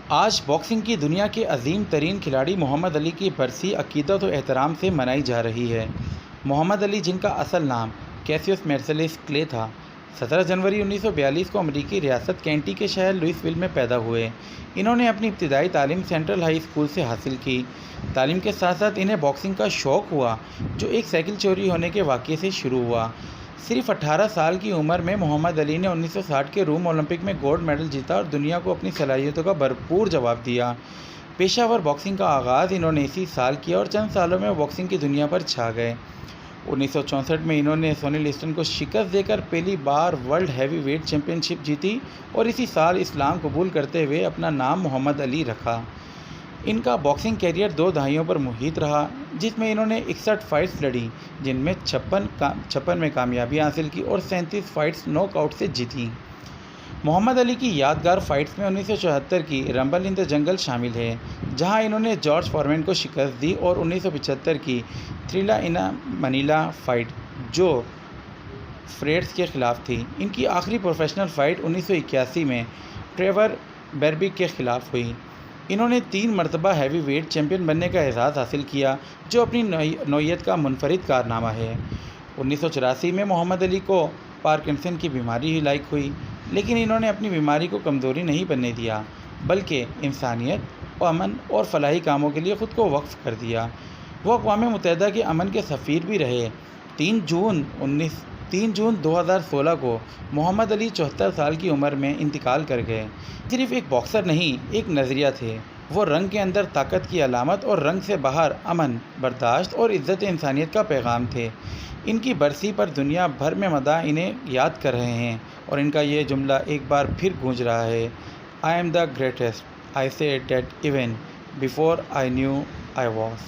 آج باکسنگ کی دنیا کے عظیم ترین کھلاڑی محمد علی کی برسی عقیدت و احترام سے منائی جا رہی ہے۔ محمد علی، جن کا اصل نام کیسیوس میرسیلس کلے تھا، 17 جنوری 1942 کو امریکی ریاست کینٹی کے شہر لوئس ویل میں پیدا ہوئے۔ انہوں نے اپنی ابتدائی تعلیم سینٹرل ہائی اسکول سے حاصل کی۔ تعلیم کے ساتھ ساتھ انہیں باکسنگ کا شوق ہوا، جو ایک سائیکل چوری ہونے کے واقعے سے شروع ہوا۔ صرف 18 سال کی عمر میں محمد علی نے 1960 کے روم اولمپک میں گولڈ میڈل جیتا اور دنیا کو اپنی صلاحیتوں کا بھرپور جواب دیا۔ پیشہ ور باکسنگ کا آغاز انہوں نے اسی سال کیا اور چند سالوں میں وہ باکسنگ کی دنیا پر چھا گئے۔ 1964 میں انہوں نے سونی لسٹن کو شکست دے کر پہلی بار ورلڈ ہیوی ویٹ چیمپئن شپ جیتی اور اسی سال اسلام قبول کرتے ہوئے اپنا نام محمد علی رکھا۔ ان کا باکسنگ کیریئر 2 دہائیوں پر محیط رہا، جس میں انہوں نے 61 فائٹس لڑی، جن میں 56 میں کامیابی حاصل کی اور 37 فائٹس ناک آؤٹ سے جیتیں۔ محمد علی کی یادگار فائٹس میں 1974 کی رمبل ان دی جنگل شامل ہے، جہاں انہوں نے جارج فورمین کو شکست دی، اور 1975 کی تھریلا ان منیلا فائٹ، جو فریٹز کے خلاف تھی۔ ان کی آخری پروفیشنل فائٹ 1981 میں ٹریور بیربک کے خلاف ہوئی۔ انہوں نے 3 مرتبہ ہیوی ویٹ چیمپئن بننے کا اعزاز حاصل کیا، جو اپنی نوعیت کا منفرد کارنامہ ہے۔ 1984 میں محمد علی کو پارکنسن کی بیماری لاحق ہوئی، لیکن انہوں نے اپنی بیماری کو کمزوری نہیں بننے دیا، بلکہ انسانیت، امن اور فلاحی کاموں کے لیے خود کو وقف کر دیا۔ وہ اقوام متحدہ کے امن کے سفیر بھی رہے۔ 3 جون 2016 کو محمد علی 74 سال کی عمر میں انتقال کر گئے۔ صرف ایک باکسر نہیں، ایک نظریہ تھے۔ وہ رنگ کے اندر طاقت کی علامت اور رنگ سے باہر امن، برداشت اور عزت انسانیت کا پیغام تھے۔ ان کی برسی پر دنیا بھر میں مداح انہیں یاد کر رہے ہیں، اور ان کا یہ جملہ ایک بار پھر گونج رہا ہے: "I am the greatest. I said that even before I knew I was."